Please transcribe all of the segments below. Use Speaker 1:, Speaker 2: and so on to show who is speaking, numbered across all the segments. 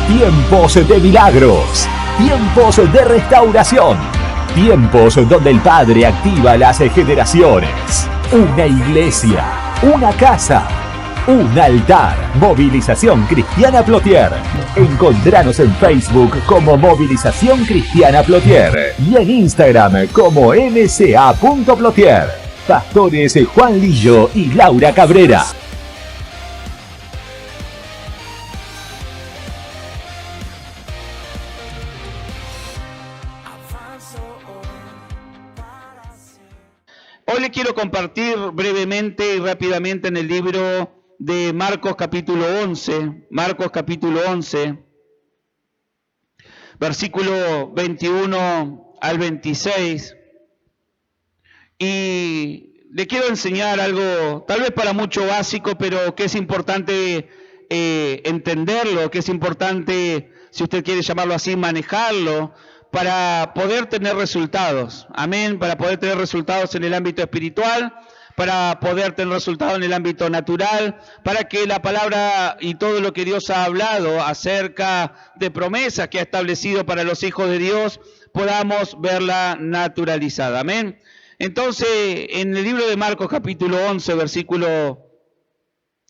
Speaker 1: Tiempos de milagros, tiempos de restauración, tiempos donde el Padre activa las generaciones. Una iglesia, una casa, un altar. Movilización Cristiana Plotier. Encontranos en Facebook como Movilización Cristiana Plotier y en Instagram como mca.plotier. Pastores Juan Lillo y Laura Cabrera.
Speaker 2: Hoy les quiero compartir brevemente y rápidamente en el libro de Marcos capítulo 11, versículo 21 al 26. Y le quiero enseñar algo, tal vez para mucho básico, pero que es importante entenderlo, que es importante, si usted quiere llamarlo así, manejarlo, para poder tener resultados. Amén, para poder tener resultados en el ámbito espiritual, para poder tener resultados en el ámbito natural, para que la palabra y todo lo que Dios ha hablado acerca de promesas que ha establecido para los hijos de Dios, podamos verla naturalizada. Amén. Entonces, en el libro de Marcos capítulo 11, versículo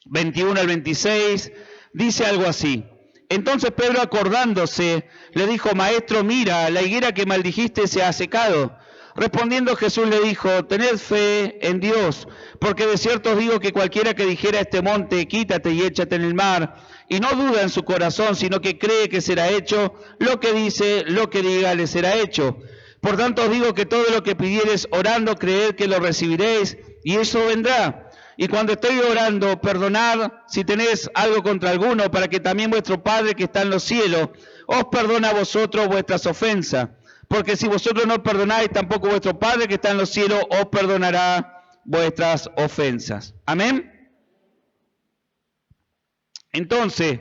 Speaker 2: 21 al 26, dice algo así. Entonces Pedro, acordándose, le dijo: Maestro, mira, la higuera que maldijiste se ha secado. Respondiendo Jesús le dijo: tened fe en Dios, porque de cierto os digo que cualquiera que dijera a este monte, quítate y échate en el mar, y no duda en su corazón, sino que cree que será hecho lo que dice, lo que diga le será hecho. Por tanto os digo que todo lo que pidiereis orando, creed que lo recibiréis, y eso vendrá. Y cuando estoy orando, perdonad si tenéis algo contra alguno, para que también vuestro Padre que está en los cielos os perdone a vosotros vuestras ofensas. Porque si vosotros no perdonáis, tampoco vuestro Padre que está en los cielos os perdonará vuestras ofensas. Amén. Entonces,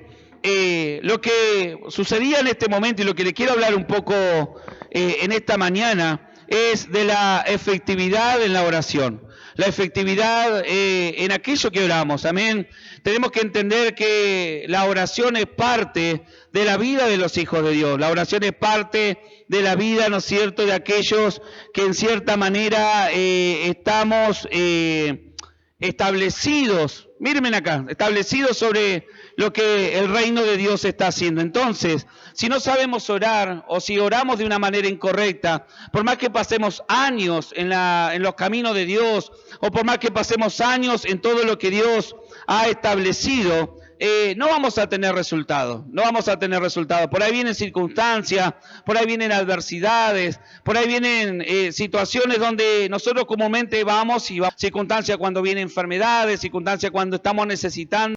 Speaker 2: lo que sucedía en este momento y lo que le quiero hablar un poco en esta mañana es de la efectividad en la oración. La efectividad en aquello que oramos, amén. Tenemos que entender que la oración es parte de la vida de los hijos de Dios. La oración es parte de la vida, ¿no es cierto?, de aquellos que en cierta manera estamos establecidos, mírenme acá, establecidos sobre lo que el reino de Dios está haciendo. Entonces, si no sabemos orar o si oramos de una manera incorrecta, por más que pasemos años en los caminos de Dios o por más que pasemos años en todo lo que Dios ha establecido, no vamos a tener resultados, Por ahí vienen circunstancias, por ahí vienen adversidades, por ahí vienen situaciones donde nosotros comúnmente vamos y vamos, circunstancias cuando vienen enfermedades, circunstancias cuando estamos necesitando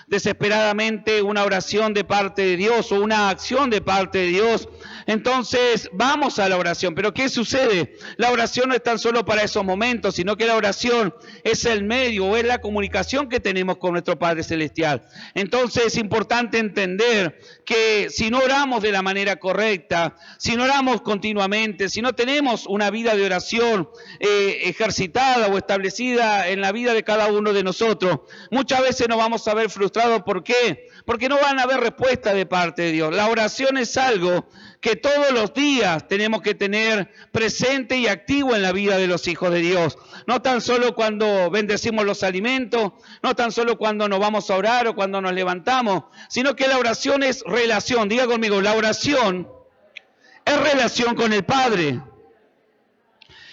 Speaker 2: desesperadamente una oración de parte de Dios o una acción de parte de Dios. Entonces vamos a la oración. Pero ¿qué sucede? La oración no es tan solo para esos momentos, sino que la oración es el medio o es la comunicación que tenemos con nuestro Padre Celestial. Entonces es importante entender que si no oramos de la manera correcta, si no oramos continuamente, si no tenemos una vida de oración ejercitada o establecida en la vida de cada uno de nosotros, muchas veces nos vamos a ver frustrados. ¿Por qué? Porque no van a haber respuesta de parte de Dios. La oración es algo que todos los días tenemos que tener presente y activo en la vida de los hijos de Dios. No tan solo cuando bendecimos los alimentos, no tan solo cuando nos vamos a orar o cuando nos levantamos, sino que la oración es relación. Diga conmigo, la oración es relación con el Padre.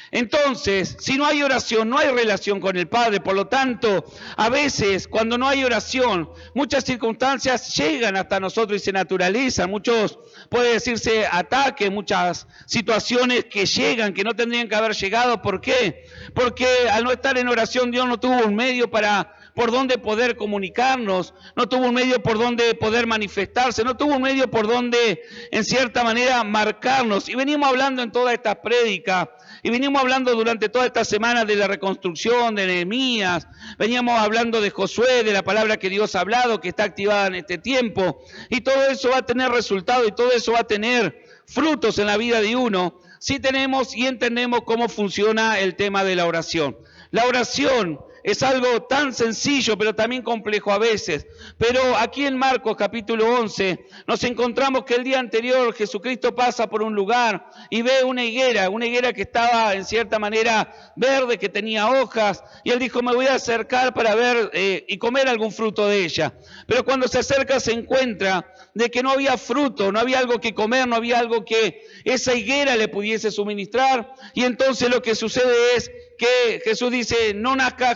Speaker 2: Entonces, si no hay oración, no hay relación con el Padre. Por lo tanto, a veces, cuando no hay oración, muchas circunstancias llegan hasta nosotros y se naturalizan. Muchos, puede decirse, ataques, muchas situaciones que llegan, que no tendrían que haber llegado. ¿Por qué? Porque al no estar en oración, Dios no tuvo un medio por donde poder comunicarnos, no tuvo un medio por donde poder manifestarse, no tuvo un medio por donde, en cierta manera, marcarnos. Y venimos hablando en toda esta prédica, y venimos hablando durante toda esta semana de la reconstrucción, de Nehemías, veníamos hablando de Josué, de la palabra que Dios ha hablado, que está activada en este tiempo, y todo eso va a tener resultado, y todo eso va a tener frutos en la vida de uno, si tenemos y entendemos cómo funciona el tema de la oración. La oración es algo tan sencillo, pero también complejo a veces. Pero aquí en Marcos capítulo 11 nos encontramos que el día anterior Jesucristo pasa por un lugar y ve una higuera que estaba en cierta manera verde, que tenía hojas, y él dijo, me voy a acercar para ver y comer algún fruto de ella. Pero cuando se acerca se encuentra de que no había fruto, no había algo que comer, no había algo que esa higuera le pudiese suministrar, y entonces lo que sucede es que Jesús dice,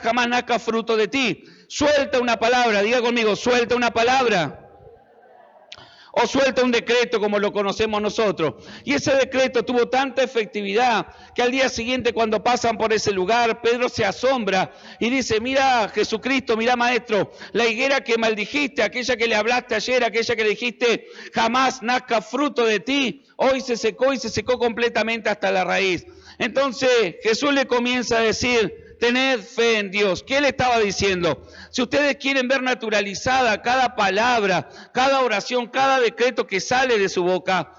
Speaker 2: jamás nazca fruto de ti. Suelta una palabra, diga conmigo, suelta una palabra. O suelta un decreto como lo conocemos nosotros. Y ese decreto tuvo tanta efectividad que al día siguiente cuando pasan por ese lugar, Pedro se asombra y dice, mira Jesucristo, mira Maestro, la higuera que maldijiste, aquella que le hablaste ayer, aquella que le dijiste jamás nazca fruto de ti, hoy se secó y se secó completamente hasta la raíz. Entonces Jesús le comienza a decir, tened fe en Dios. ¿Qué le estaba diciendo? Si ustedes quieren ver naturalizada cada palabra, cada oración, cada decreto que sale de su boca,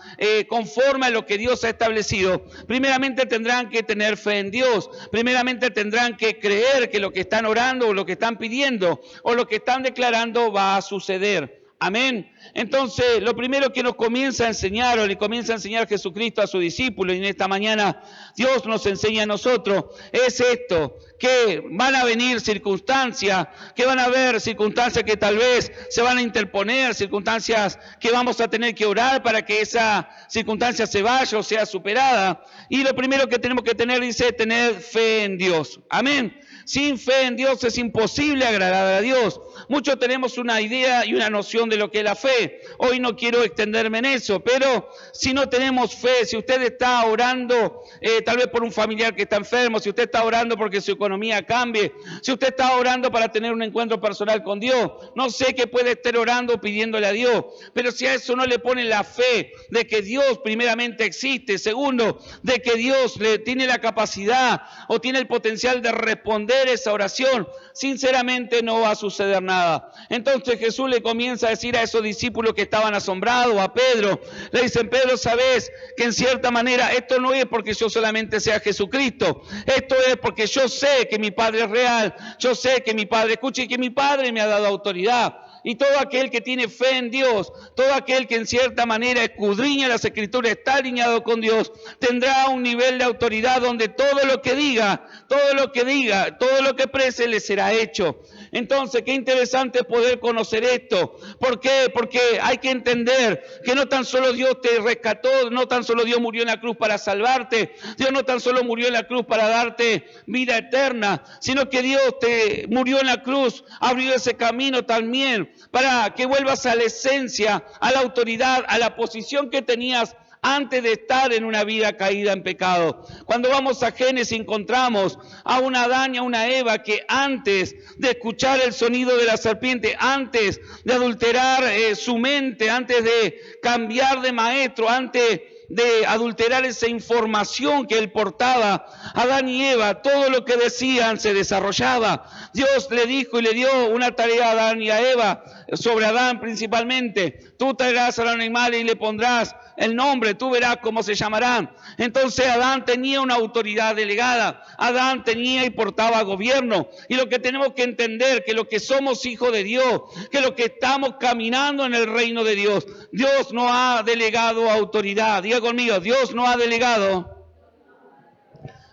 Speaker 2: conforme a lo que Dios ha establecido, primeramente tendrán que tener fe en Dios. Primeramente tendrán que creer que lo que están orando o lo que están pidiendo o lo que están declarando va a suceder. Amén. Entonces, lo primero que nos comienza a enseñar, o le comienza a enseñar Jesucristo a sus discípulos, y en esta mañana Dios nos enseña a nosotros, es esto, que van a venir circunstancias, que van a haber circunstancias que tal vez se van a interponer, circunstancias que vamos a tener que orar para que esa circunstancia se vaya o sea superada. Y lo primero que tenemos que tener, dice, tener fe en Dios. Amén. Sin fe en Dios es imposible agradar a Dios. Muchos tenemos una idea y una noción de lo que es la fe. Hoy no quiero extenderme en eso, pero si no tenemos fe, si usted está orando tal vez por un familiar que está enfermo, si usted está orando porque su economía cambie, si usted está orando para tener un encuentro personal con Dios, no sé qué puede estar orando pidiéndole a Dios, pero si a eso no le pone la fe de que Dios primeramente existe, segundo, de que Dios le tiene la capacidad o tiene el potencial de responder esa oración, sinceramente no va a suceder nada. Entonces Jesús le comienza a decir a esos discípulos que estaban asombrados, a Pedro, le dicen, Pedro, sabes que en cierta manera esto no es porque yo solamente sea Jesucristo, esto es porque yo sé que mi Padre es real, yo sé que mi Padre escucha y que mi Padre me ha dado autoridad. Y todo aquel que tiene fe en Dios, todo aquel que en cierta manera escudriña las Escrituras, está alineado con Dios, tendrá un nivel de autoridad donde todo lo que diga, todo lo que exprese le será hecho. Entonces, qué interesante poder conocer esto. ¿Por qué? Porque hay que entender que no tan solo Dios te rescató, no tan solo Dios murió en la cruz para salvarte, Dios no tan solo murió en la cruz para darte vida eterna, sino que Dios te murió en la cruz, abrió ese camino también para que vuelvas a la esencia, a la autoridad, a la posición que tenías antes de estar en una vida caída en pecado. Cuando vamos a Génesis encontramos a un Adán y a una Eva que antes de escuchar el sonido de la serpiente, antes de adulterar su mente, antes de cambiar de maestro, antes de adulterar esa información que él portaba, Adán y Eva, todo lo que decían se desarrollaba. Dios le dijo y le dio una tarea a Adán y a Eva, sobre Adán principalmente. Tú traerás al animal y le pondrás el nombre, tú verás cómo se llamarán. Entonces Adán tenía una autoridad delegada, Adán tenía y portaba gobierno. Y lo que tenemos que entender, que lo que somos hijos de Dios, que lo que estamos caminando en el reino de Dios, Dios no ha delegado autoridad. Diga conmigo, Dios no ha delegado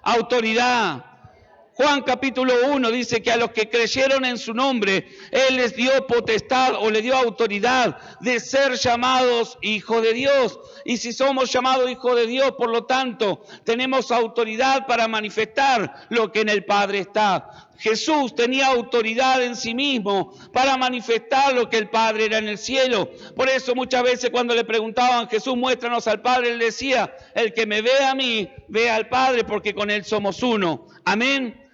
Speaker 2: autoridad. Juan capítulo 1 dice que a los que creyeron en su nombre, Él les dio potestad o le dio autoridad de ser llamados hijos de Dios. Y si somos llamados hijos de Dios, por lo tanto, tenemos autoridad para manifestar lo que en el Padre está. Jesús tenía autoridad en sí mismo para manifestar lo que el Padre era en el cielo. Por eso muchas veces cuando le preguntaban, Jesús, muéstranos al Padre, Él decía, el que me ve a mí, ve al Padre, porque con Él somos uno. Amén.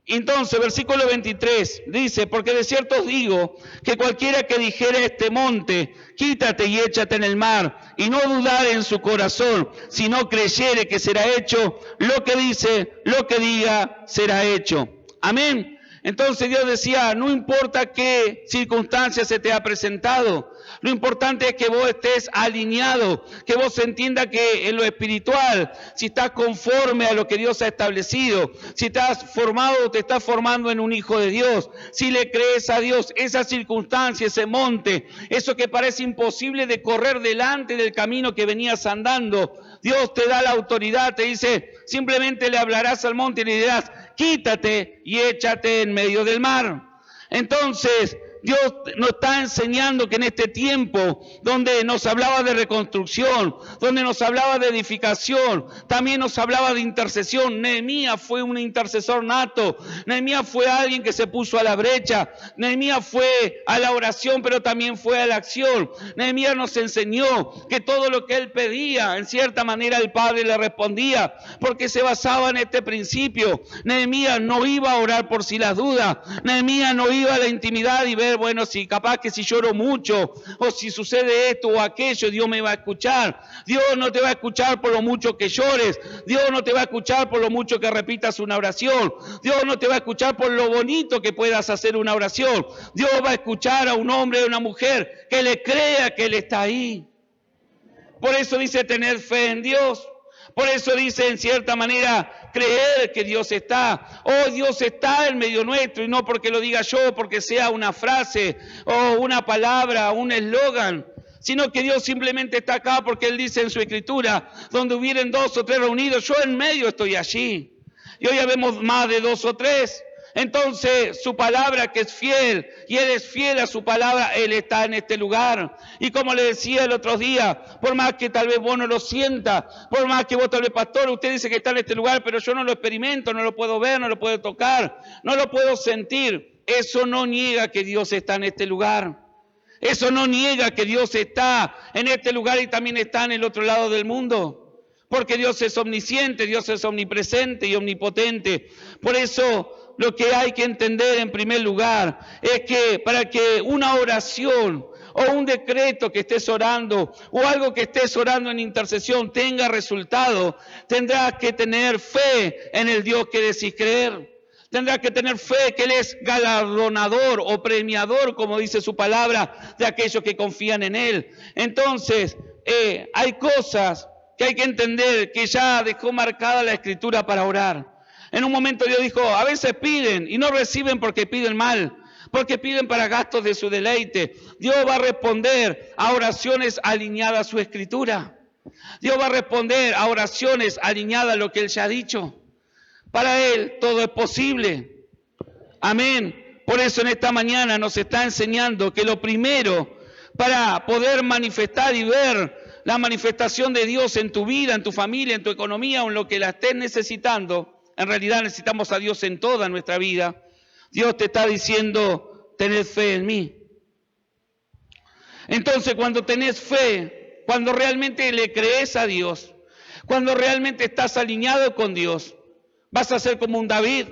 Speaker 2: Entonces, versículo 23 dice, porque de cierto os digo que cualquiera que dijere a este monte, quítate y échate en el mar, y no dudare en su corazón, sino creyere que será hecho lo que dice, lo que diga, será hecho. Amén. Entonces Dios decía, no importa qué circunstancia se te ha presentado, lo importante es que vos estés alineado, que vos entiendas que en lo espiritual, si estás conforme a lo que Dios ha establecido, si estás formado o te estás formando en un hijo de Dios, si le crees a Dios, esa circunstancia, ese monte, eso que parece imposible de correr delante del camino que venías andando, Dios te da la autoridad, te dice, simplemente le hablarás al monte y le dirás, quítate y échate en medio del mar. Entonces, Dios nos está enseñando que en este tiempo donde nos hablaba de reconstrucción, donde nos hablaba de edificación, también nos hablaba de intercesión. Nehemías fue un intercesor nato, Nehemías fue alguien que se puso a la brecha, Nehemías fue a la oración, pero también fue a la acción. Nehemías nos enseñó que todo lo que él pedía, en cierta manera el Padre le respondía, porque se basaba en este principio. Nehemías no iba a orar por si las dudas, Nehemías no iba a la intimidad y ver, bueno, si capaz que si lloro mucho o si sucede esto o aquello, Dios me va a escuchar. Dios no te va a escuchar por lo mucho que llores. Dios no te va a escuchar por lo mucho que repitas una oración. Dios no te va a escuchar por lo bonito que puedas hacer una oración. Dios va a escuchar a un hombre o a una mujer que le crea que Él está ahí. Por eso dice tener fe en Dios. Por eso dice en cierta manera creer que Dios está. Oh, Dios está en medio nuestro, y no porque lo diga yo, porque sea una frase o una palabra, un eslogan, sino que Dios simplemente está acá porque Él dice en su Escritura, donde hubieren 2 o 3 reunidos, yo en medio estoy allí. Y hoy ya vemos más de 2 o 3. Entonces su palabra que es fiel, y Él es fiel a su palabra, Él está en este lugar. Y como le decía el otro día, por más que tal vez vos no lo sientas, por más que vos tal vez, pastor, usted dice que está en este lugar, pero yo no lo experimento, no lo puedo ver, no lo puedo tocar, no lo puedo sentir, eso no niega que Dios está en este lugar. Eso no niega que Dios está en este lugar y también está en el otro lado del mundo. Porque Dios es omnisciente, Dios es omnipresente y omnipotente. Por eso lo que hay que entender en primer lugar es que para que una oración o un decreto que estés orando o algo que estés orando en intercesión tenga resultado, tendrás que tener fe en el Dios que decís creer. Tendrás que tener fe que Él es galardonador o premiador, como dice su palabra, de aquellos que confían en Él. Entonces, hay cosas que hay que entender que ya dejó marcada la Escritura para orar. En un momento Dios dijo, a veces piden y no reciben porque piden mal, porque piden para gastos de su deleite. Dios va a responder a oraciones alineadas a su Escritura. Dios va a responder a oraciones alineadas a lo que Él ya ha dicho. Para Él todo es posible. Amén. Por eso en esta mañana nos está enseñando que lo primero para poder manifestar y ver la manifestación de Dios en tu vida, en tu familia, en tu economía o en lo que la estés necesitando, en realidad necesitamos a Dios en toda nuestra vida. Dios te está diciendo, tened fe en mí. Entonces cuando tenés fe, cuando realmente le crees a Dios, cuando realmente estás alineado con Dios, vas a ser como un David,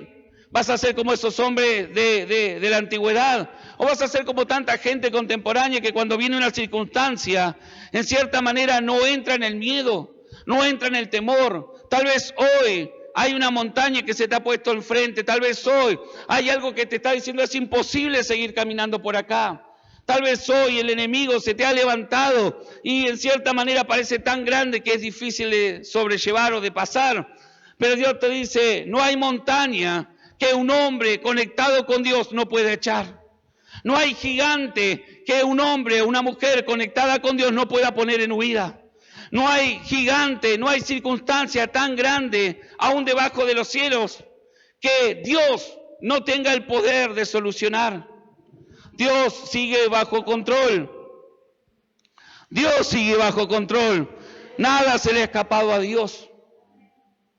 Speaker 2: vas a ser como esos hombres de la antigüedad, o vas a ser como tanta gente contemporánea que cuando viene una circunstancia, en cierta manera no entra en el miedo, no entra en el temor. Tal vez hoy hay una montaña que se te ha puesto enfrente, tal vez hoy hay algo que te está diciendo es imposible seguir caminando por acá. Tal vez hoy el enemigo se te ha levantado y en cierta manera parece tan grande que es difícil de sobrellevar o de pasar. Pero Dios te dice, no hay montaña que un hombre conectado con Dios no pueda echar. No hay gigante que un hombre o una mujer conectada con Dios no pueda poner en huida. No hay gigante, no hay circunstancia tan grande, aún debajo de los cielos, que Dios no tenga el poder de solucionar. Dios sigue bajo control. Dios sigue bajo control. Nada se le ha escapado a Dios.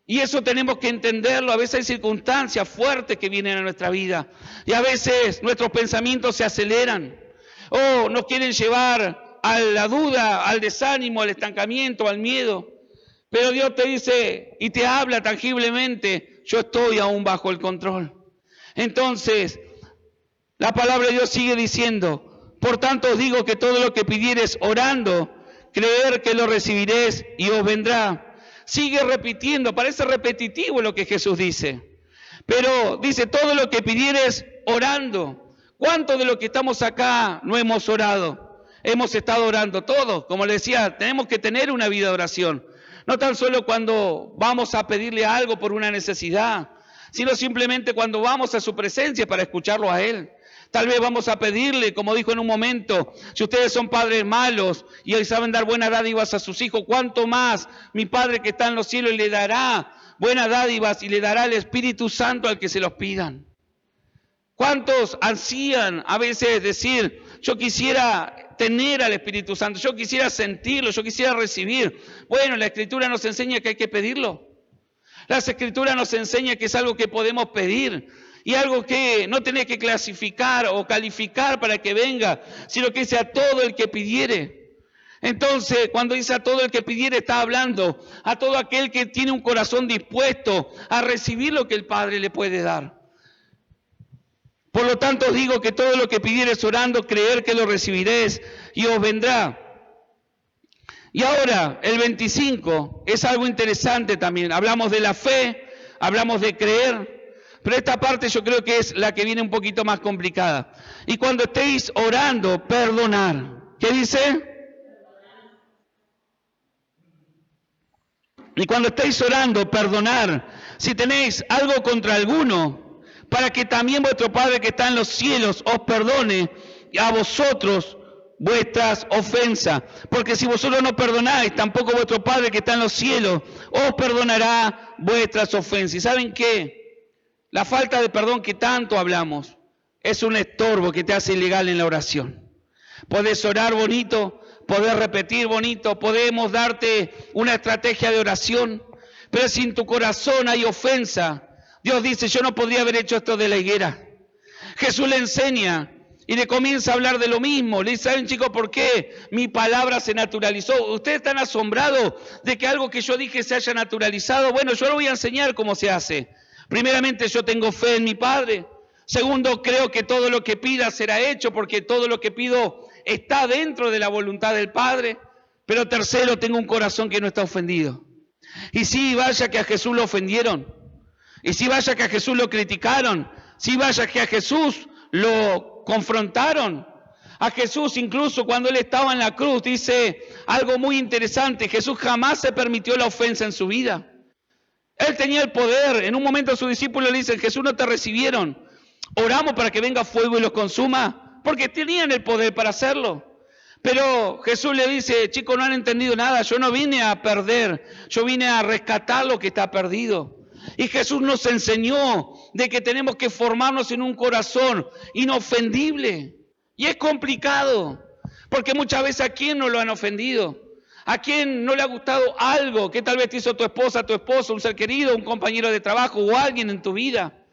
Speaker 2: Y eso tenemos que entenderlo. A veces hay circunstancias fuertes que vienen a nuestra vida. Y a veces nuestros pensamientos se aceleran. O nos quieren llevar a la duda, al desánimo, al estancamiento, al miedo. Pero Dios te dice y te habla tangiblemente, yo estoy aún bajo el control. Entonces, la palabra de Dios sigue diciendo, por tanto os digo que todo lo que pidieres orando, creer que lo recibiréis y os vendrá. Sigue repitiendo, parece repetitivo lo que Jesús dice. Pero dice, todo lo que pidieres orando. ¿Cuántos de los que estamos acá no hemos orado? Hemos estado orando todos. Como les decía, tenemos que tener una vida de oración. No tan solo cuando vamos a pedirle algo por una necesidad, sino simplemente cuando vamos a su presencia para escucharlo a Él. Tal vez vamos a pedirle, como dijo en un momento, si ustedes son padres malos y hoy saben dar buenas dádivas a sus hijos, ¿cuánto más mi Padre que está en los cielos le dará buenas dádivas y le dará el Espíritu Santo al que se los pidan? ¿Cuántos ansían a veces decir, yo quisiera tener al Espíritu Santo, yo quisiera sentirlo, yo quisiera recibir? Bueno, la Escritura nos enseña que hay que pedirlo. La Escritura nos enseña que es algo que podemos pedir y algo que no tenés que clasificar o calificar para que venga, sino que sea todo el que pidiere. Entonces, cuando dice a todo el que pidiere, está hablando a todo aquel que tiene un corazón dispuesto a recibir lo que el Padre le puede dar. Por lo tanto, os digo que todo lo que pidieres orando, creer que lo recibiréis y os vendrá. Y ahora, el 25, es algo interesante también. Hablamos de la fe, hablamos de creer, pero esta parte yo creo que es la que viene un poquito más complicada. Y cuando estéis orando, perdonar. ¿Qué dice? Y cuando estéis orando, perdonar. Si tenéis algo contra alguno, para que también vuestro Padre que está en los cielos os perdone a vosotros vuestras ofensas. Porque si vosotros no perdonáis, tampoco vuestro Padre que está en los cielos os perdonará vuestras ofensas. ¿Y saben qué? La falta de perdón que tanto hablamos es un estorbo que te hace ilegal en la oración. Podés orar bonito, podés repetir bonito, podemos darte una estrategia de oración, pero si en tu corazón hay ofensa, Dios dice, yo no podría haber hecho esto de la higuera. Jesús le enseña y le comienza a hablar de lo mismo. Le dice, ¿saben, chicos, por qué mi palabra se naturalizó? ¿Ustedes están asombrados de que algo que yo dije se haya naturalizado? Bueno, yo les voy a enseñar cómo se hace. Primeramente, yo tengo fe en mi Padre. Segundo, creo que todo lo que pida será hecho, porque todo lo que pido está dentro de la voluntad del Padre. Pero tercero, tengo un corazón que no está ofendido. Y sí, vaya que a Jesús lo ofendieron. Y sí, vaya que a Jesús lo criticaron. Sí, vaya que a Jesús lo confrontaron. A Jesús, incluso cuando Él estaba en la cruz, dice algo muy interesante. Jesús jamás se permitió la ofensa en su vida. Él tenía el poder. En un momento a sus discípulos le dicen, Jesús, no te recibieron. Oramos para que venga fuego y los consuma. Porque tenían el poder para hacerlo. Pero Jesús le dice, chicos, no han entendido nada. Yo no vine a perder. Yo vine a rescatar lo que está perdido. Y Jesús nos enseñó de que tenemos que formarnos en un corazón inofendible. Y es complicado, porque muchas veces a quién no lo han ofendido, a quién no le ha gustado algo que tal vez te hizo tu esposa, tu esposo, un ser querido, un compañero de trabajo o alguien en tu vida.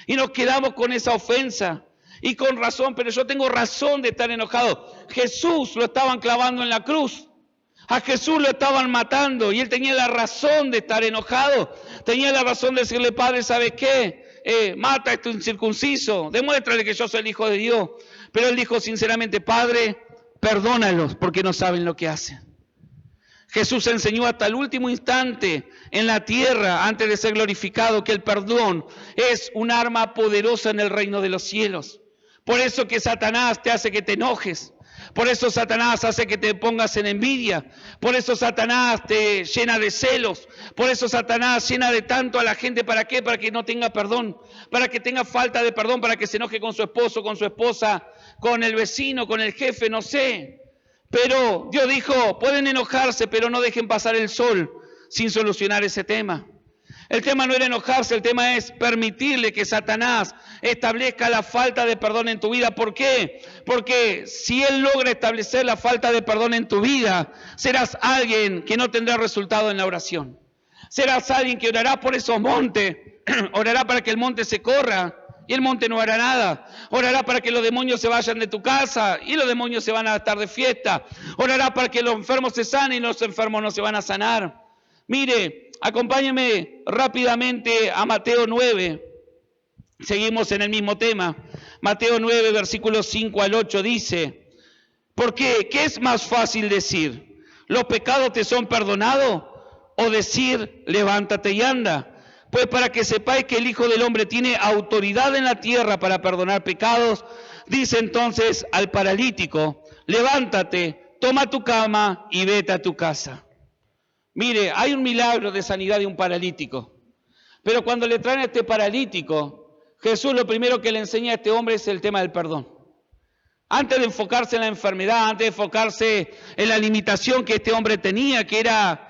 Speaker 2: Y nos quedamos con esa ofensa. Y con razón, pero yo tengo razón de estar enojado. Jesús lo estaban clavando en la cruz. A Jesús lo estaban matando y Él tenía la razón de estar enojado. Tenía la razón de decirle, Padre, ¿sabes qué? Mata a este incircunciso, demuéstrale que yo soy el Hijo de Dios. Pero Él dijo sinceramente, Padre, perdónalos porque no saben lo que hacen. Jesús enseñó hasta el último instante en la tierra, antes de ser glorificado, que el perdón es un arma poderosa en el reino de los cielos. Por eso que Satanás te hace que te enojes. Por eso Satanás hace que te pongas en envidia. Por eso Satanás te llena de celos. Por eso Satanás llena de tanto a la gente. ¿Para qué? Para que no tenga perdón. Para que tenga falta de perdón. Para que se enoje con su esposo, con su esposa, con el vecino, con el jefe, no sé. Pero Dios dijo, pueden enojarse, pero no dejen pasar el sol sin solucionar ese tema. El tema no era enojarse, el tema es permitirle que Satanás establezca la falta de perdón en tu vida. ¿Por qué? Porque si él logra establecer la falta de perdón en tu vida, serás alguien que no tendrá resultado en la oración. Serás alguien que orará por esos montes, orará para que el monte se corra y el monte no hará nada. Orará para que los demonios se vayan de tu casa y los demonios se van a estar de fiesta. Orará para que los enfermos se sanen y los enfermos no se van a sanar. Mire, acompáñeme rápidamente a Mateo 9. Seguimos en el mismo tema. Mateo 9, versículos 5 al 8 dice, ¿por qué? ¿Qué es más fácil decir? ¿Los pecados te son perdonados? O decir, levántate y anda. Pues para que sepáis que el Hijo del Hombre tiene autoridad en la tierra para perdonar pecados, dice entonces al paralítico, levántate, toma tu cama y vete a tu casa. Mire, hay un milagro de sanidad de un paralítico, pero cuando le traen a este paralítico, Jesús lo primero que le enseña a este hombre es el tema del perdón. Antes de enfocarse en la enfermedad, antes de enfocarse en la limitación que este hombre tenía, que era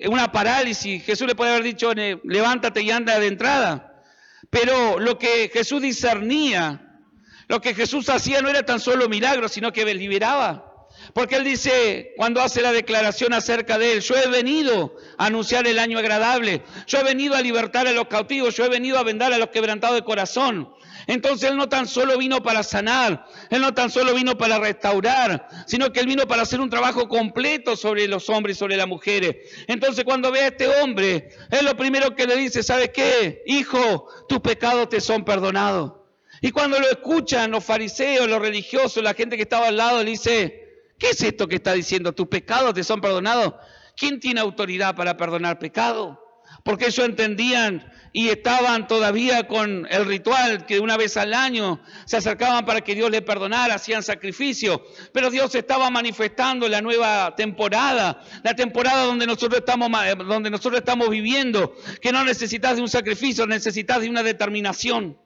Speaker 2: una parálisis, Jesús le puede haber dicho, levántate y anda de entrada. Pero lo que Jesús discernía, lo que Jesús hacía no era tan solo milagros, sino que liberaba. Porque Él dice, cuando hace la declaración acerca de Él, yo he venido a anunciar el año agradable, yo he venido a libertar a los cautivos, yo he venido a vendar a los quebrantados de corazón. Entonces Él no tan solo vino para sanar, Él no tan solo vino para restaurar, sino que Él vino para hacer un trabajo completo sobre los hombres y sobre las mujeres. Entonces cuando ve a este hombre, Él lo primero que le dice, ¿sabes qué? Hijo, tus pecados te son perdonados. Y cuando lo escuchan los fariseos, los religiosos, la gente que estaba al lado, le dice, ¿qué es esto que está diciendo? ¿Tus pecados te son perdonados? ¿Quién tiene autoridad para perdonar pecado? Porque ellos entendían y estaban todavía con el ritual que una vez al año se acercaban para que Dios les perdonara, hacían sacrificio. Pero Dios estaba manifestando en la nueva temporada, la temporada donde nosotros estamos viviendo, que no necesitas de un sacrificio, necesitas de una determinación.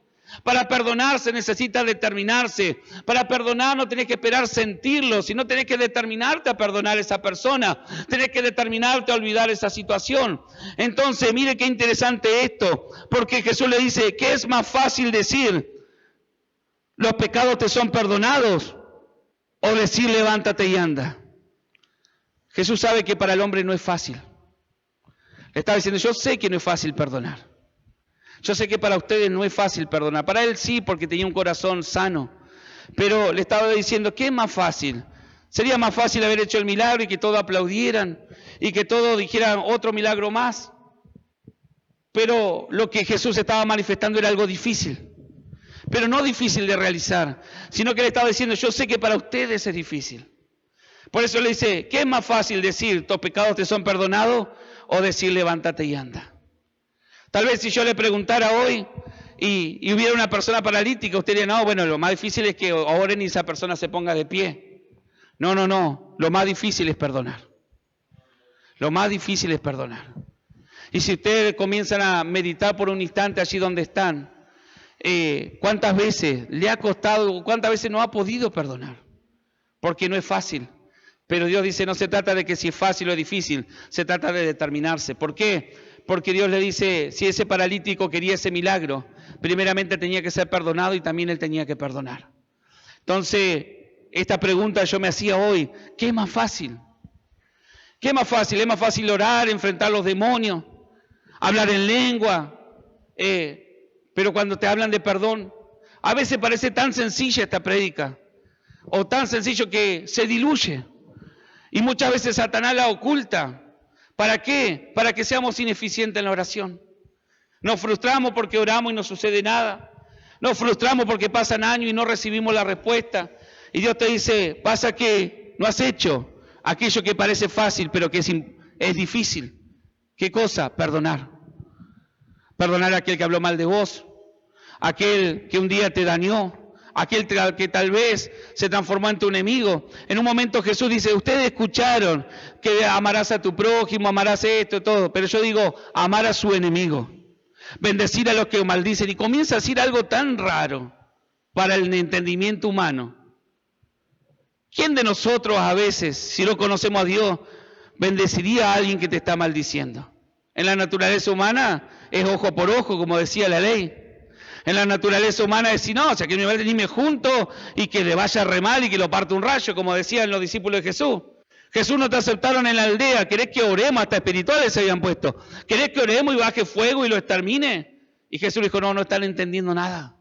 Speaker 2: Para perdonar se necesita determinarse. Para perdonar no tenés que esperar sentirlo, sino tenés que determinarte a perdonar a esa persona. Tenés que determinarte a olvidar esa situación. Entonces, mire qué interesante esto, porque Jesús le dice, ¿qué es más fácil decir? ¿Los pecados te son perdonados? O decir, levántate y anda. Jesús sabe que para el hombre no es fácil. Le estaba diciendo, yo sé que no es fácil perdonar. Yo sé que para ustedes no es fácil perdonar. Para él sí, porque tenía un corazón sano. Pero le estaba diciendo, ¿qué es más fácil? Sería más fácil haber hecho el milagro y que todos aplaudieran y que todos dijeran otro milagro más. Pero lo que Jesús estaba manifestando era algo difícil. Pero no difícil de realizar, sino que le estaba diciendo, yo sé que para ustedes es difícil. Por eso le dice, ¿qué es más fácil decir, tus pecados te son perdonados? O decir, levántate y anda. Tal vez si yo le preguntara hoy y hubiera una persona paralítica, usted diría, no, bueno, lo más difícil es que oren y esa persona se ponga de pie. No, lo más difícil es perdonar. Lo más difícil es perdonar. Y si ustedes comienzan a meditar por un instante allí donde están, ¿cuántas veces le ha costado, cuántas veces no ha podido perdonar? Porque no es fácil. Pero Dios dice, no se trata de que si es fácil o es difícil, se trata de determinarse. ¿Por qué? Porque Dios le dice, si ese paralítico quería ese milagro, primeramente tenía que ser perdonado y también él tenía que perdonar. Entonces, esta pregunta yo me hacía hoy, ¿qué es más fácil? ¿Qué es más fácil? ¿Es más fácil orar, enfrentar los demonios, hablar en lengua? Pero cuando te hablan de perdón, a veces parece tan sencilla esta prédica, o tan sencillo que se diluye. Y muchas veces Satanás la oculta. ¿Para qué? Para que seamos ineficientes en la oración. Nos frustramos porque oramos y no sucede nada. Nos frustramos porque pasan años y no recibimos la respuesta. Y Dios te dice, pasa que no has hecho aquello que parece fácil, pero que es difícil. ¿Qué cosa? Perdonar. Perdonar a aquel que habló mal de vos, aquel que un día te dañó, aquel que tal vez se transformó en tu enemigo. En un momento Jesús dice, ustedes escucharon que amarás a tu prójimo, amarás esto, todo, pero yo digo, amar a su enemigo, bendecir a los que maldicen, y comienza a decir algo tan raro para el entendimiento humano. ¿Quién de nosotros a veces, si no conocemos a Dios, bendeciría a alguien que te está maldiciendo? En la naturaleza humana es ojo por ojo, como decía la ley. En la naturaleza humana es decir, no, o sea, que ni me junto y que le vaya re mal y que lo parte un rayo, como decían los discípulos de Jesús. Jesús no te aceptaron en la aldea, ¿querés que oremos? Hasta espirituales se habían puesto. ¿Querés que oremos y baje fuego y lo extermine? Y Jesús dijo, no están entendiendo nada.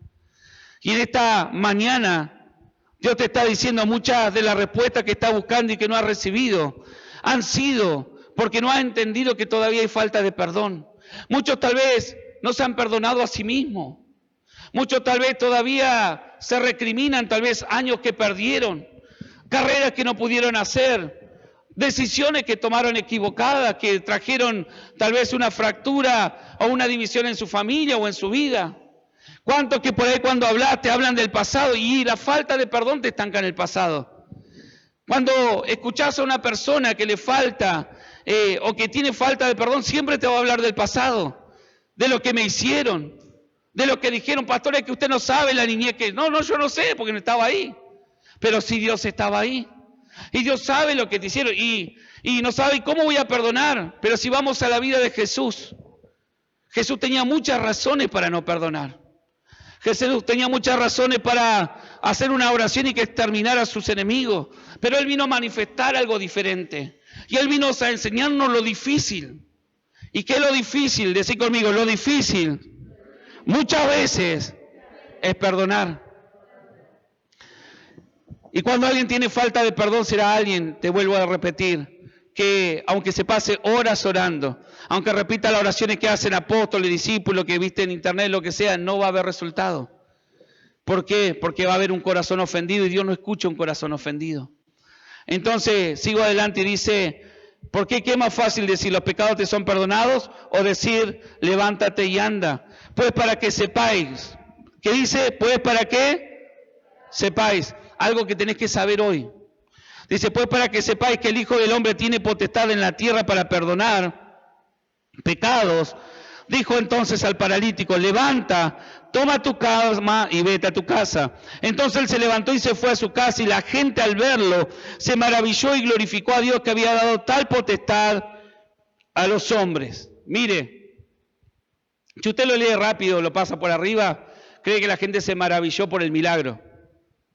Speaker 2: Y en esta mañana, Dios te está diciendo muchas de las respuestas que está buscando y que no ha recibido, han sido porque no ha entendido que todavía hay falta de perdón. Muchos tal vez no se han perdonado a sí mismos. Muchos tal vez todavía se recriminan, tal vez años que perdieron, carreras que no pudieron hacer, decisiones que tomaron equivocadas, que trajeron tal vez una fractura o una división en su familia o en su vida. ¿Cuántos que por ahí cuando hablas te hablan del pasado y la falta de perdón te estanca en el pasado? Cuando escuchás a una persona que le falta o que tiene falta de perdón, siempre te va a hablar del pasado, de lo que me hicieron, de lo que dijeron, pastores, que usted no sabe la niñez que... No, yo no sé porque no estaba ahí. Pero sí Dios estaba ahí. Y Dios sabe lo que te hicieron y no sabe cómo voy a perdonar. Pero si vamos a la vida de Jesús, Jesús tenía muchas razones para no perdonar. Jesús tenía muchas razones para hacer una oración y que exterminara a sus enemigos. Pero Él vino a manifestar algo diferente. Y Él vino a enseñarnos lo difícil. ¿Y qué es lo difícil? Decí conmigo, lo difícil muchas veces es perdonar. Y cuando alguien tiene falta de perdón, será alguien, te vuelvo a repetir, que aunque se pase horas orando, aunque repita las oraciones que hacen apóstoles, discípulos, que viste en internet, lo que sea, no va a haber resultado. ¿Por qué? Porque va a haber un corazón ofendido y Dios no escucha un corazón ofendido. Entonces, sigo adelante y dice, ¿por qué? ¿Qué es más fácil decir los pecados te son perdonados o decir levántate y anda? Pues para que sepáis. ¿Qué dice? Pues para que sepáis. Algo que tenés que saber hoy. Dice, pues para que sepáis que el Hijo del Hombre tiene potestad en la tierra para perdonar pecados. Dijo entonces al paralítico, levanta, toma tu cama y vete a tu casa. Entonces él se levantó y se fue a su casa y la gente al verlo se maravilló y glorificó a Dios que había dado tal potestad a los hombres. Mire, si usted lo lee rápido, lo pasa por arriba, cree que la gente se maravilló por el milagro.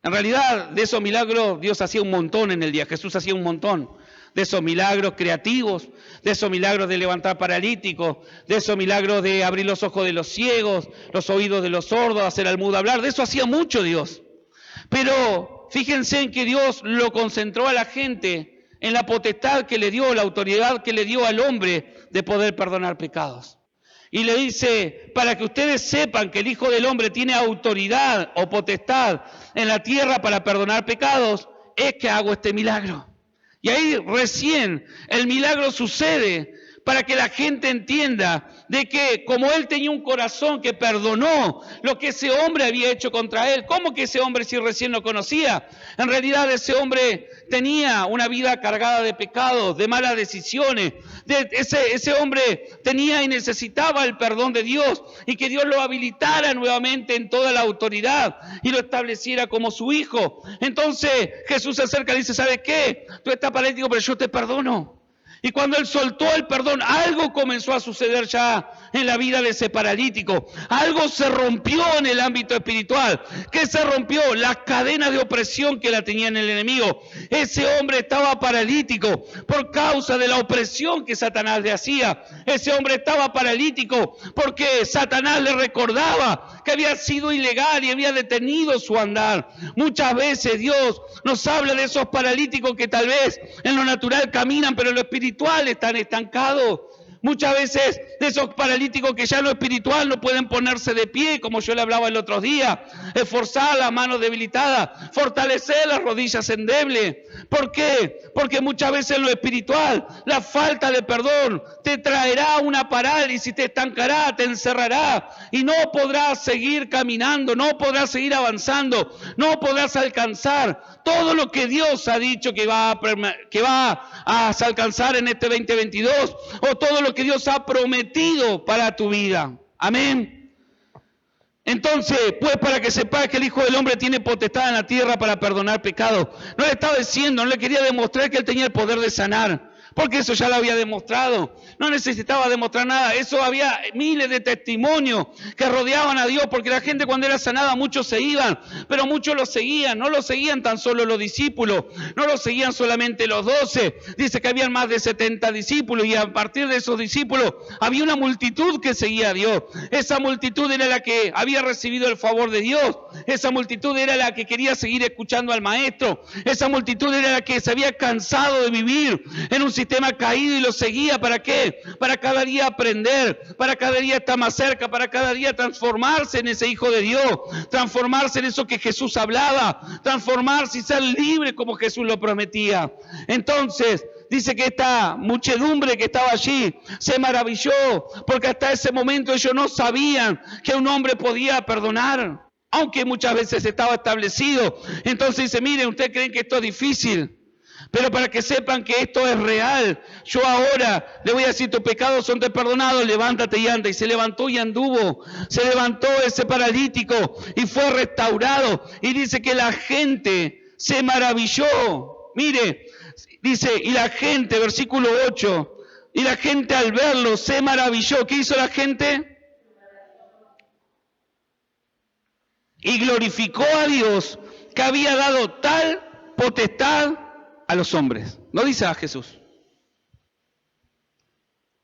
Speaker 2: En realidad, de esos milagros, Dios hacía un montón en el día. Jesús hacía un montón. De esos milagros creativos, de esos milagros de levantar paralíticos, de esos milagros de abrir los ojos de los ciegos, los oídos de los sordos, hacer al mudo hablar. De eso hacía mucho Dios. Pero fíjense en que Dios lo concentró a la gente en la potestad que le dio, la autoridad que le dio al hombre de poder perdonar pecados. Y le dice, para que ustedes sepan que el Hijo del Hombre tiene autoridad o potestad en la tierra para perdonar pecados, es que hago este milagro. Y ahí recién el milagro sucede para que la gente entienda de que como él tenía un corazón que perdonó lo que ese hombre había hecho contra él. ¿Cómo que ese hombre si recién lo conocía? En realidad ese hombre tenía una vida cargada de pecados, de malas decisiones. Ese hombre tenía y necesitaba el perdón de Dios y que Dios lo habilitara nuevamente en toda la autoridad y lo estableciera como su hijo. Entonces Jesús se acerca y dice, ¿sabe qué? Tú estás paralítico, pero yo te perdono. Y cuando él soltó el perdón, algo comenzó a suceder ya en la vida de ese paralítico. Algo se rompió en el ámbito espiritual. ¿Qué se rompió? Las cadenas de opresión que la tenían el enemigo. Ese hombre estaba paralítico por causa de la opresión que Satanás le hacía. Ese hombre estaba paralítico porque Satanás le recordaba que había sido ilegal y había detenido su andar. Muchas veces Dios nos habla de esos paralíticos que tal vez en lo natural caminan, pero en lo espiritual están estancados. Muchas veces de esos paralíticos que ya en lo espiritual no pueden ponerse de pie, como yo le hablaba el otro día, esforzar las manos debilitadas, fortalecer las rodillas endebles. ¿Por qué? Porque muchas veces en lo espiritual la falta de perdón te traerá una parálisis, te estancará, te encerrará y no podrás seguir caminando, no podrás seguir avanzando, no podrás alcanzar todo lo que Dios ha dicho que va a alcanzar en este 2022 o todo lo que Dios ha prometido para tu vida. Amén. Entonces, pues para que sepas que el Hijo del Hombre tiene potestad en la tierra para perdonar pecados. No le estaba diciendo, no le quería demostrar que él tenía el poder de sanar, porque eso ya lo había demostrado. No necesitaba demostrar nada. Eso había miles de testimonios que rodeaban a Dios, porque la gente cuando era sanada, muchos se iban, pero muchos lo seguían. No lo seguían tan solo los discípulos, no lo seguían solamente los 12. Dice que habían más de 70 discípulos y a partir de esos discípulos había una multitud que seguía a Dios. Esa multitud era la que había recibido el favor de Dios. Esa multitud era la que quería seguir escuchando al Maestro. Esa multitud era la que se había cansado de vivir en un sistema caído y lo seguía. ¿Para qué? Para cada día aprender, para cada día estar más cerca, para cada día transformarse en ese Hijo de Dios, transformarse en eso que Jesús hablaba, transformarse y ser libre como Jesús lo prometía. Entonces Dice que esta muchedumbre que estaba allí se maravilló, porque hasta ese momento ellos no sabían que un hombre podía perdonar, aunque muchas veces estaba establecido. Entonces dice, miren, ustedes creen que esto es difícil, pero para que sepan que esto es real, yo ahora le voy a decir, tus pecados son perdonados, levántate y anda. Y se levantó y anduvo, se levantó ese paralítico y fue restaurado. Y dice que la gente se maravilló. Mire, dice, y la gente, versículo 8, y la gente al verlo se maravilló. ¿Qué hizo la gente? Y glorificó a Dios que había dado tal potestad a los hombres. No dice a Jesús,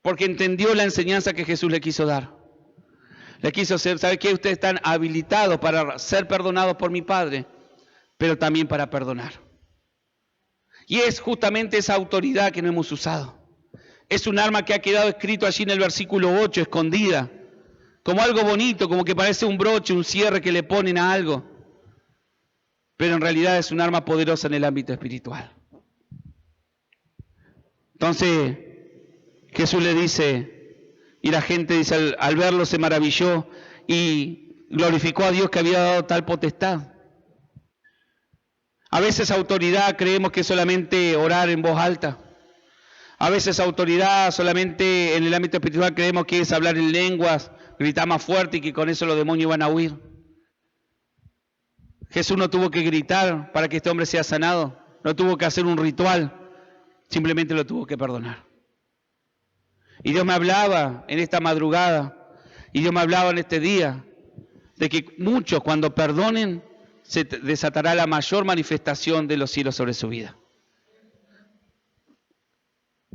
Speaker 2: porque entendió la enseñanza que Jesús le quiso dar. Le quiso hacer, ¿sabe qué? Ustedes están habilitados para ser perdonados por mi Padre, pero también para perdonar. Y es justamente esa autoridad que no hemos usado. Es un arma que ha quedado escrito allí en el versículo 8, escondida, como algo bonito, como que parece un broche, un cierre que le ponen a algo. Pero en realidad es un arma poderosa en el ámbito espiritual. Entonces Jesús le dice, y la gente dice, al verlo se maravilló y glorificó a Dios que había dado tal potestad. A veces autoridad creemos que es solamente orar en voz alta. A veces autoridad solamente en el ámbito espiritual creemos que es hablar en lenguas, gritar más fuerte y que con eso los demonios van a huir. Jesús no tuvo que gritar para que este hombre sea sanado, no tuvo que hacer un ritual, simplemente lo tuvo que perdonar. Y Dios me hablaba en esta madrugada, y Dios me hablaba en este día, de que muchos cuando perdonen, se desatará la mayor manifestación de los cielos sobre su vida.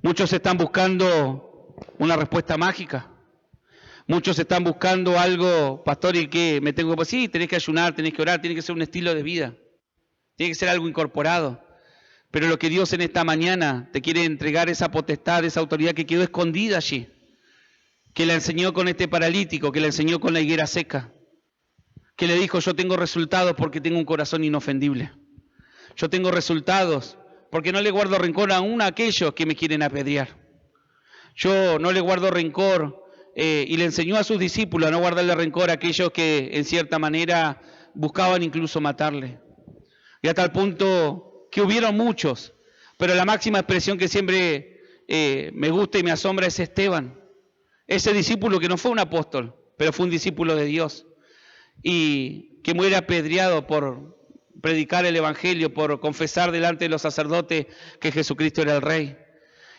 Speaker 2: Muchos están buscando una respuesta mágica. Muchos están buscando algo, pastor, y que me tengo que decir, sí, tenés que ayunar, tenés que orar, tiene que ser un estilo de vida. Tiene que ser algo incorporado. Pero lo que Dios en esta mañana te quiere entregar, esa potestad, esa autoridad que quedó escondida allí, que la enseñó con este paralítico, que la enseñó con la higuera seca, que le dijo, yo tengo resultados porque tengo un corazón inofendible. Yo tengo resultados porque no le guardo rencor aún a aquellos que me quieren apedrear. Yo no le guardo rencor y le enseñó a sus discípulos a no guardarle rencor a aquellos que en cierta manera buscaban incluso matarle. Y a tal punto que hubieron muchos, pero la máxima expresión que siempre me gusta y me asombra es Esteban. Ese discípulo que no fue un apóstol, pero fue un discípulo de Dios. Y que muere apedreado por predicar el evangelio, por confesar delante de los sacerdotes que Jesucristo era el Rey.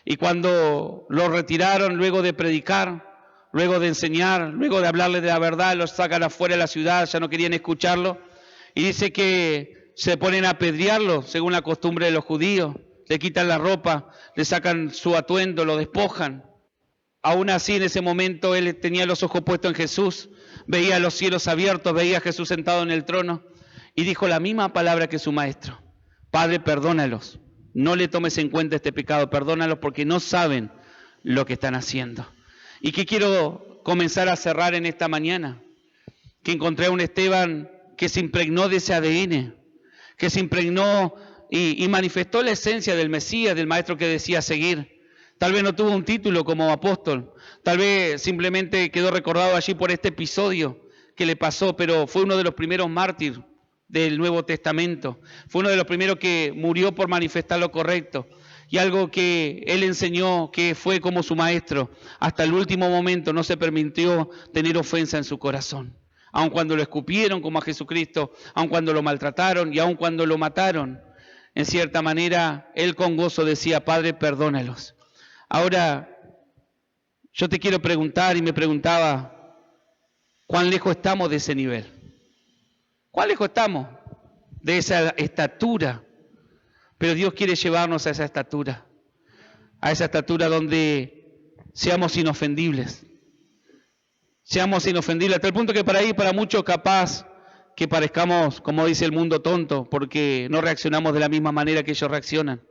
Speaker 2: Y cuando lo retiraron luego de predicar, luego de enseñar, luego de hablarle de la verdad, los sacan afuera de la ciudad, ya no querían escucharlo. Y dice que se ponen a apedrearlo según la costumbre de los judíos, le quitan la ropa, le sacan su atuendo, lo despojan. Aún así, en ese momento, él tenía los ojos puestos en Jesús, veía los cielos abiertos, veía a Jesús sentado en el trono y dijo la misma palabra que su maestro. Padre, perdónalos, no le tomes en cuenta este pecado, perdónalos porque no saben lo que están haciendo. ¿Y qué quiero comenzar a cerrar en esta mañana? Que encontré a un Esteban que se impregnó de ese ADN, que se impregnó y manifestó la esencia del Mesías, del maestro que decía seguir. Tal vez no tuvo un título como apóstol, tal vez simplemente quedó recordado allí por este episodio que le pasó, pero fue uno de los primeros mártires del Nuevo Testamento. Fue uno de los primeros que murió por manifestar lo correcto. Y algo que él enseñó, que fue como su maestro, hasta el último momento no se permitió tener ofensa en su corazón. Aun cuando lo escupieron como a Jesucristo, aun cuando lo maltrataron y aun cuando lo mataron, en cierta manera, él con gozo decía, Padre, perdónalos. Ahora, yo te quiero preguntar y me preguntaba, ¿cuán lejos estamos de ese nivel? ¿Cuán lejos estamos de esa estatura? Pero Dios quiere llevarnos a esa estatura donde seamos inofendibles. Seamos inofendibles, hasta el punto que para muchos capaz que parezcamos, como dice el mundo, tonto, porque no reaccionamos de la misma manera que ellos reaccionan.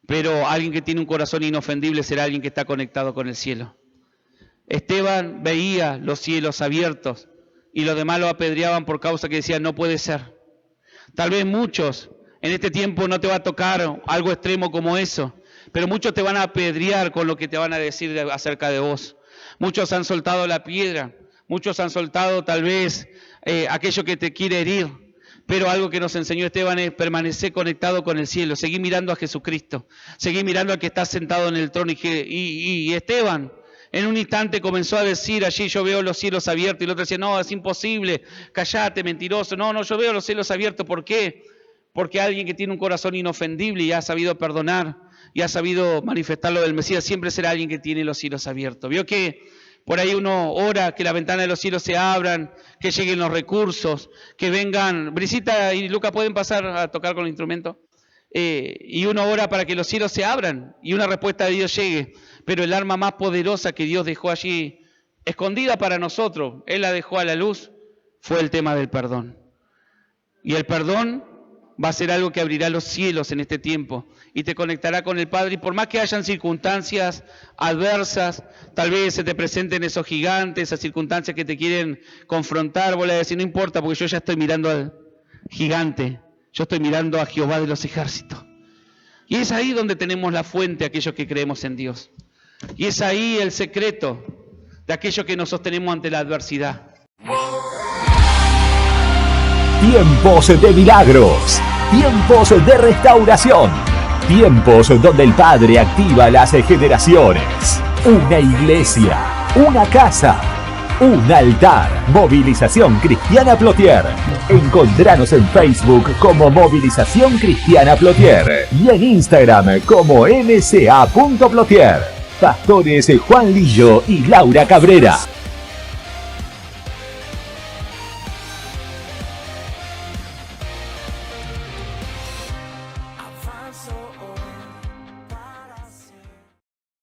Speaker 2: Pero alguien que tiene un corazón inofendible será alguien que está conectado con el cielo. Esteban veía los cielos abiertos y los demás lo apedreaban por causa que decían, no puede ser. Tal vez muchos, en este tiempo no te va a tocar algo extremo como eso, pero muchos te van a apedrear con lo que te van a decir acerca de vos. Muchos han soltado la piedra, muchos han soltado tal vez aquello que te quiere herir. Pero algo que nos enseñó Esteban es permanecer conectado con el cielo, seguir mirando a Jesucristo, seguir mirando al que está sentado en el trono. Y Esteban en un instante comenzó a decir allí, yo veo los cielos abiertos, y el otro decía, no, es imposible, callate, mentiroso. No, yo veo los cielos abiertos. ¿Por qué? Porque alguien que tiene un corazón inofendible y ha sabido perdonar y ha sabido manifestar lo del Mesías, siempre será alguien que tiene los cielos abiertos. Vio que por ahí uno ora que la ventana de los cielos se abran, que lleguen los recursos, que vengan. Brisita y Luca, ¿pueden pasar a tocar con el instrumento? Y uno ora para que los cielos se abran y una respuesta de Dios llegue. Pero el arma más poderosa que Dios dejó allí, escondida para nosotros, Él la dejó a la luz, fue el tema del perdón. Y el perdón va a ser algo que abrirá los cielos en este tiempo y te conectará con el Padre. Y por más que hayan circunstancias adversas, tal vez se te presenten esos gigantes, esas circunstancias que te quieren confrontar, vos le decís, no importa, porque yo ya estoy mirando al gigante, yo estoy mirando a Jehová de los ejércitos. Y es ahí donde tenemos la fuente, aquellos que creemos en Dios. Y es ahí el secreto de aquello que nos sostenemos ante la adversidad.
Speaker 1: Tiempos de milagros, tiempos de restauración, tiempos donde el Padre activa las generaciones. Una iglesia, una casa, un altar. Movilización Cristiana Plotier. Encontranos en Facebook como Movilización Cristiana Plotier y en Instagram como mca.plotier. Pastores Juan Lillo y Laura Cabrera.